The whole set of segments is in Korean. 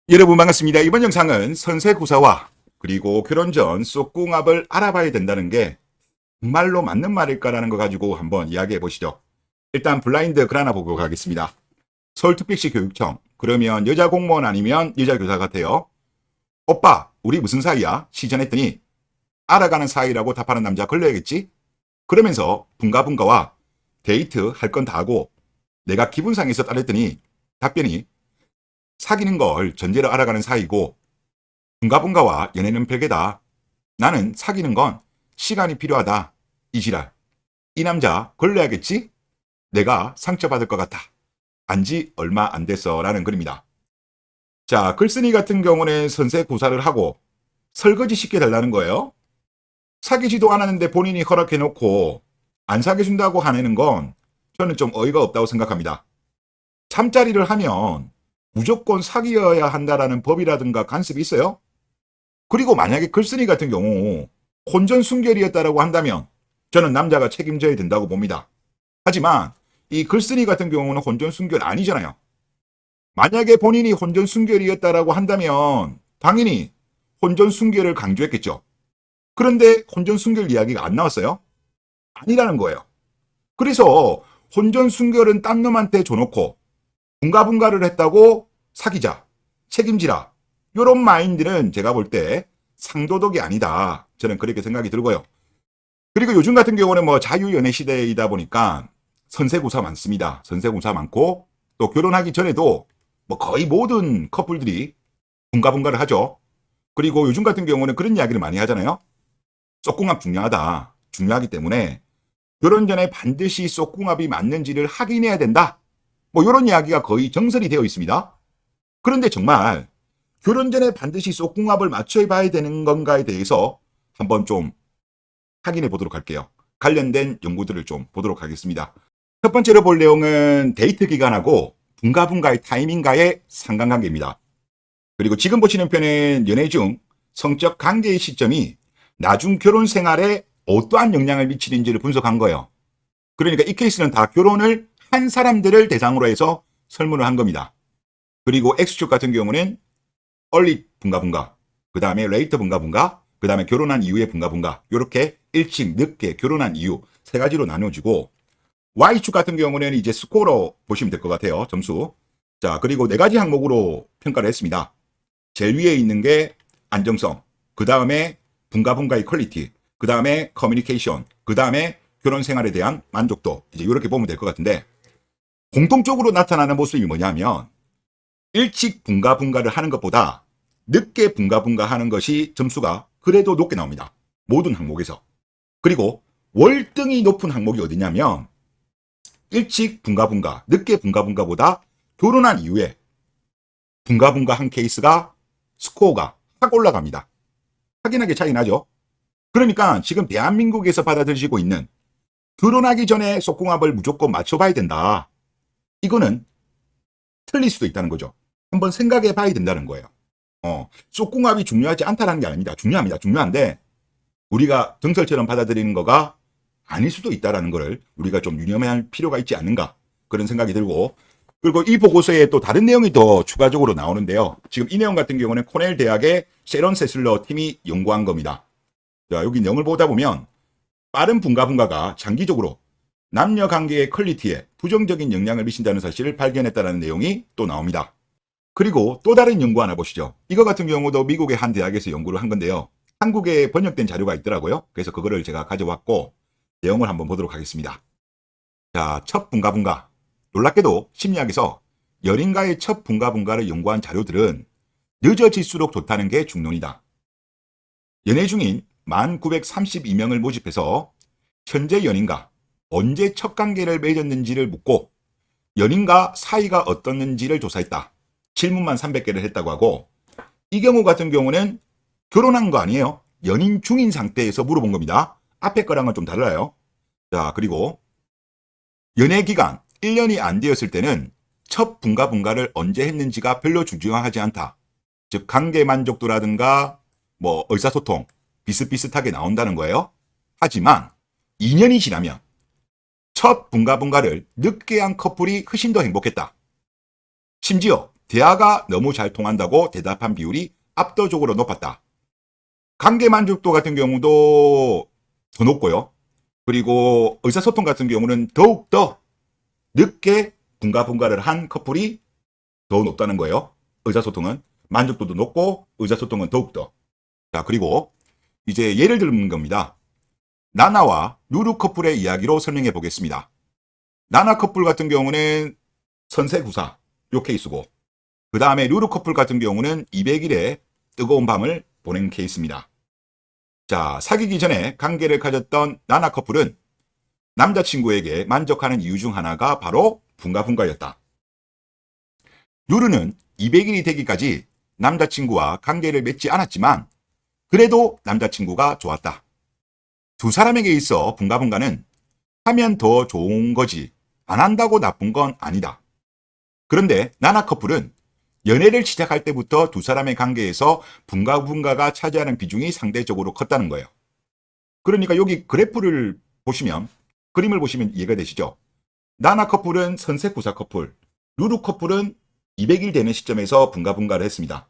여러분 반갑습니다. 이번 영상은 선세고사와 그리고 결혼 전 쏙궁합을 알아봐야 된다는 게 정말로 맞는 말일까라는 거 가지고 한번 이야기해 보시죠. 일단 블라인드 글 하나 보고 가겠습니다. 서울특별시 교육청. 그러면 여자 공무원 아니면 여자 교사 같아요. 오빠 우리 무슨 사이야? 시전했더니 알아가는 사이라고 답하는 남자 걸려야겠지? 그러면서 분가분가와 데이트 할 건 다 하고 내가 기분 상해서 따랬더니 답변이 사귀는 걸 전제로 알아가는 사이고 분가분가와 연애는 별개다. 나는 사귀는 건 시간이 필요하다. 이 지랄. 이 남자 걸려야겠지? 내가 상처받을 것 같아. 안지 얼마 안 됐어 라는 글입니다. 자, 글쓴이 같은 경우는 선세 고사를 하고 설거지 시켜달라는 거예요. 사귀지도 않았는데 본인이 허락해놓고 안 사귀어준다고 하는 건 저는 좀 어이가 없다고 생각합니다. 잠자리를 하면 무조건 사귀어야 한다라는 법이라든가 간섭이 있어요? 그리고 만약에 글쓴이 같은 경우 혼전순결이었다라고 한다면 저는 남자가 책임져야 된다고 봅니다. 하지만 이 글쓴이 같은 경우는 혼전순결 아니잖아요. 만약에 본인이 혼전순결이었다라고 한다면 당연히 혼전순결을 강조했겠죠. 그런데 혼전순결 이야기가 안 나왔어요? 아니라는 거예요. 그래서 혼전순결은 딴 놈한테 줘놓고 분가분가를 했다고 사귀자, 책임지라. 이런 마인드는 제가 볼 때 상도덕이 아니다. 저는 그렇게 생각이 들고요. 그리고 요즘 같은 경우는 뭐 자유연애 시대이다 보니까 선세고사 많습니다. 선세고사 많고 또 결혼하기 전에도 뭐 거의 모든 커플들이 분가분가를 하죠. 그리고 요즘 같은 경우는 그런 이야기를 많이 하잖아요. 쏙궁합 중요하다. 중요하기 때문에 결혼 전에 반드시 쏙궁합이 맞는지를 확인해야 된다. 뭐 이런 이야기가 거의 정설이 되어 있습니다. 그런데 정말 결혼 전에 반드시 쏙궁합을 맞춰 봐야 되는 건가에 대해서 한번 좀 확인해 보도록 할게요. 관련된 연구들을 좀 보도록 하겠습니다. 첫 번째로 볼 내용은 데이트 기간하고 분가분가의 타이밍과의 상관관계입니다. 그리고 지금 보시는 편은 연애 중 성적 관계의 시점이 나중 결혼 생활에 어떠한 영향을 미치는지를 분석한 거예요. 그러니까 이 케이스는 다 결혼을 한 사람들을 대상으로 해서 설문을 한 겁니다. 그리고 X축 같은 경우는 얼리 분가분가, 그 다음에 레이터 분가분가, 그 다음에 결혼한 이후의 분가분가, 이렇게 일찍 늦게 결혼한 이유 세 가지로 나눠지고, Y축 같은 경우는 이제 스코어로 보시면 될 것 같아요. 점수. 자, 그리고 네 가지 항목으로 평가를 했습니다. 제일 위에 있는 게 안정성, 그 다음에 분가분가의 퀄리티, 그 다음에 커뮤니케이션, 그 다음에 결혼 생활에 대한 만족도, 이제 이렇게 보면 될 것 같은데, 공통적으로 나타나는 모습이 뭐냐면 일찍 분가분가를 하는 것보다 늦게 분가분가 하는 것이 점수가 그래도 높게 나옵니다. 모든 항목에서. 그리고 월등히 높은 항목이 어디냐면 일찍 분가분가, 늦게 분가분가보다 결혼한 이후에 분가분가 한 케이스가 스코어가 확 올라갑니다. 확연하게 차이 나죠. 그러니까 지금 대한민국에서 받아들이고 있는 결혼하기 전에 쏙궁합을 무조건 맞춰봐야 된다. 이거는 틀릴 수도 있다는 거죠. 한번 생각해 봐야 된다는 거예요. 쏙궁합이 중요하지 않다는 게 아닙니다. 중요합니다. 중요한데 우리가 정설처럼 받아들이는 거가 아닐 수도 있다는 거를 우리가 좀 유념할 필요가 있지 않는가 그런 생각이 들고, 그리고 이 보고서에 또 다른 내용이 더 추가적으로 나오는데요. 지금 이 내용 같은 경우는 코넬 대학의 셰런 세슬러 팀이 연구한 겁니다. 자, 여기 내용을 보다 보면 빠른 분가분가가 장기적으로 남녀 관계의 퀄리티에 부정적인 영향을 미친다는 사실을 발견했다는 내용이 또 나옵니다. 그리고 또 다른 연구 하나 보시죠. 이거 같은 경우도 미국의 한 대학에서 연구를 한 건데요. 한국에 번역된 자료가 있더라고요. 그래서 그거를 제가 가져왔고 내용을 한번 보도록 하겠습니다. 자, 첫 분가분가. 놀랍게도 심리학에서 연인과의 첫 분가분가를 연구한 자료들은 늦어질수록 좋다는 게 중론이다. 연애 중인 1932명을 모집해서 현재 연인과 언제 첫 관계를 맺었는지를 묻고 연인과 사이가 어떻는지를 조사했다. 질문만 300개를 했다고 하고, 이 경우 같은 경우는 결혼한 거 아니에요. 연인 중인 상태에서 물어본 겁니다. 앞에 거랑은 좀 달라요. 자, 그리고 연애 기간 1년이 안 되었을 때는 첫 분가분가를 언제 했는지가 별로 중요하지 않다. 즉 관계 만족도라든가 뭐 의사소통 비슷비슷하게 나온다는 거예요. 하지만 2년이 지나면 첫 분가분가를 늦게 한 커플이 훨씬 더 행복했다. 심지어 대화가 너무 잘 통한다고 대답한 비율이 압도적으로 높았다. 관계 만족도 같은 경우도 더 높고요. 그리고 의사소통 같은 경우는 더욱더 늦게 분가분가를 한 커플이 더 높다는 거예요. 의사소통은 만족도도 높고 의사소통은 더욱더. 자, 그리고 이제 예를 들는 겁니다. 나나와 루루 커플의 이야기로 설명해 보겠습니다. 나나 커플 같은 경우는 선세구사 요 케이스고, 그 다음에 루루 커플 같은 경우는 200일의 뜨거운 밤을 보낸 케이스입니다. 자, 사귀기 전에 관계를 가졌던 나나 커플은 남자친구에게 만족하는 이유 중 하나가 바로 분가분가였다. 루루는 200일이 되기까지 남자친구와 관계를 맺지 않았지만 그래도 남자친구가 좋았다. 두 사람에게 있어 분가분가는 하면 더 좋은 거지 안 한다고 나쁜 건 아니다. 그런데 나나 커플은 연애를 시작할 때부터 두 사람의 관계에서 분가분가가 차지하는 비중이 상대적으로 컸다는 거예요. 그러니까 여기 그래프를 보시면, 그림을 보시면 이해가 되시죠? 나나 커플은 선색구사 커플, 루루 커플은 200일 되는 시점에서 분가분가를 했습니다.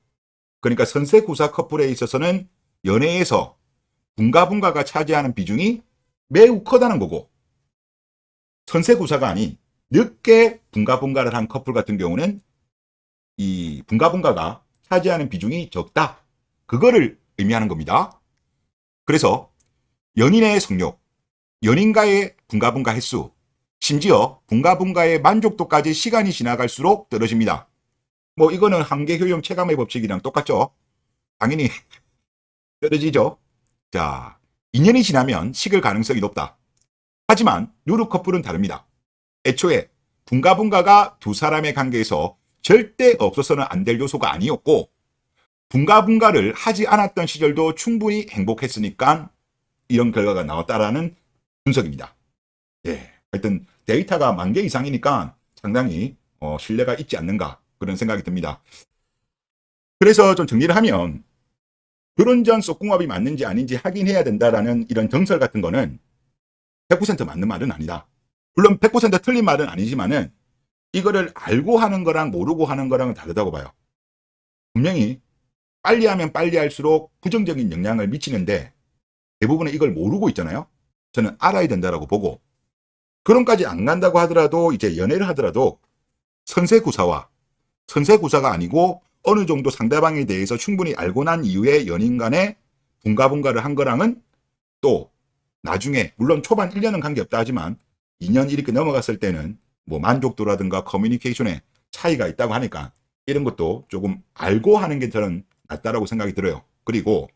그러니까 선색구사 커플에 있어서는 연애에서 분가분가가 차지하는 비중이 매우 크다는 거고, 선색구사가 아닌 늦게 분가분가를 한 커플 같은 경우는 이 분가분가가 차지하는 비중이 적다. 그거를 의미하는 겁니다. 그래서 연인의 성욕, 연인과의 분가분가 횟수, 심지어 분가분가의 만족도까지 시간이 지나갈수록 떨어집니다. 뭐 이거는 한계효용 체감의 법칙이랑 똑같죠. 당연히 떨어지죠. 자, 2년이 지나면 식을 가능성이 높다. 하지만 루루 커플은 다릅니다. 애초에 분가분가가 두 사람의 관계에서 절대 없어서는 안 될 요소가 아니었고, 분가분가를 하지 않았던 시절도 충분히 행복했으니까 이런 결과가 나왔다라는 분석입니다. 예, 하여튼 데이터가 10,000개 이상이니까 상당히 신뢰가 있지 않는가 그런 생각이 듭니다. 그래서 좀 정리를 하면 결혼 전 쏙궁합이 맞는지 아닌지 확인해야 된다라는 이런 정설 같은 거는 100% 맞는 말은 아니다. 물론 100% 틀린 말은 아니지만은 이거를 알고 하는 거랑 모르고 하는 거랑은 다르다고 봐요. 분명히 빨리 하면 빨리 할수록 부정적인 영향을 미치는데 대부분은 이걸 모르고 있잖아요. 저는 알아야 된다라고 보고, 그런까지 안 간다고 하더라도 이제 연애를 하더라도 선세구사와 선세구사가 아니고 어느 정도 상대방에 대해서 충분히 알고 난 이후에 연인 간에 분가분가를 한 거랑은 또 나중에 물론 초반 1년은 관계없다 하지만 2년 이렇게 넘어갔을 때는 뭐 만족도라든가 커뮤니케이션에 차이가 있다고 하니까 이런 것도 조금 알고 하는 게 저는 낫다라고 생각이 들어요. 그리고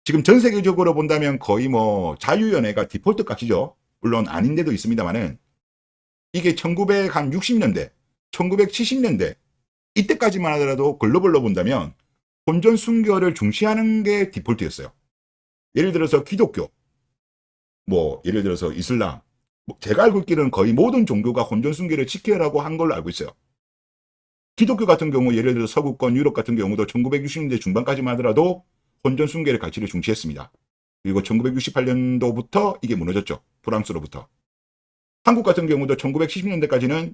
지금 전 세계적으로 본다면 거의 뭐 자유연애가 디폴트 값이죠. 물론 아닌 데도 있습니다만은 이게 1960년대, 1970년대 이때까지만 하더라도 글로벌로 본다면 혼전 순결을 중시하는 게 디폴트였어요. 예를 들어서 기독교, 뭐 예를 들어서 이슬람, 제가 알고 있기로는 거의 모든 종교가 혼전 순결을 지켜라고 한 걸로 알고 있어요. 기독교 같은 경우 예를 들어 서구권 유럽 같은 경우도 1960년대 중반까지만 하더라도 혼전 순결의 가치를 중시했습니다. 그리고 1968년도부터 이게 무너졌죠. 프랑스로부터. 한국 같은 경우도 1970년대까지는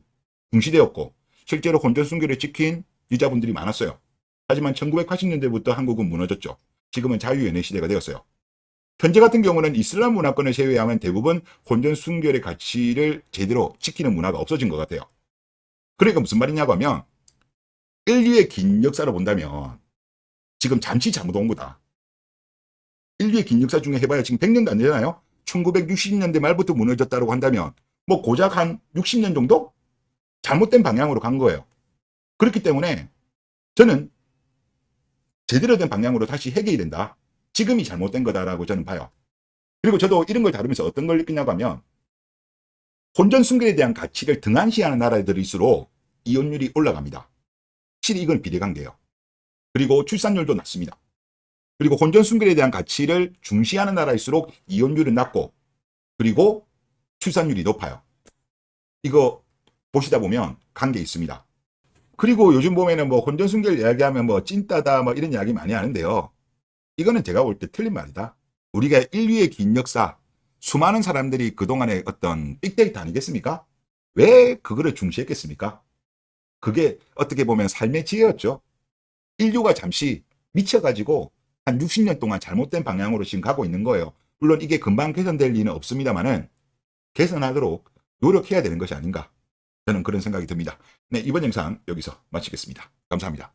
중시되었고 실제로 혼전 순결을 지킨 유자분들이 많았어요. 하지만 1980년대부터 한국은 무너졌죠. 지금은 자유연애 시대가 되었어요. 현재 같은 경우는 이슬람 문화권을 제외하면 대부분 혼전 순결의 가치를 제대로 지키는 문화가 없어진 것 같아요. 그러니까 무슨 말이냐고 하면 인류의 긴 역사를 본다면 지금 잠시 잘못 온 거다. 인류의 긴 역사 중에 해봐야 지금 100년도 안 되잖아요. 1960년대 말부터 무너졌다고 한다면 뭐 고작 한 60년 정도? 잘못된 방향으로 간 거예요. 그렇기 때문에 저는 제대로 된 방향으로 다시 해결이 된다. 지금이 잘못된 거다라고 저는 봐요. 그리고 저도 이런 걸 다루면서 어떤 걸 느끼냐고 하면 혼전 순결에 대한 가치를 등한시하는 나라들일수록 이혼율이 올라갑니다. 실히 이건 비례관계예요. 그리고 출산율도 낮습니다. 그리고 혼전 순결에 대한 가치를 중시하는 나라일수록 이혼율은 낮고 그리고 출산율이 높아요. 이거 보시다 보면 관계 있습니다. 그리고 요즘 보면은 뭐 혼전 순결 이야기하면 뭐 찐따다 뭐 이런 이야기 많이 하는데요. 이거는 제가 볼 때 틀린 말이다. 우리가 인류의 긴 역사, 수많은 사람들이 그동안의 어떤 빅데이터 아니겠습니까? 왜 그거를 중시했겠습니까? 그게 어떻게 보면 삶의 지혜였죠. 인류가 잠시 미쳐가지고 한 60년 동안 잘못된 방향으로 지금 가고 있는 거예요. 물론 이게 금방 개선될 리는 없습니다만은 개선하도록 노력해야 되는 것이 아닌가. 저는 그런 생각이 듭니다. 네, 이번 영상 여기서 마치겠습니다. 감사합니다.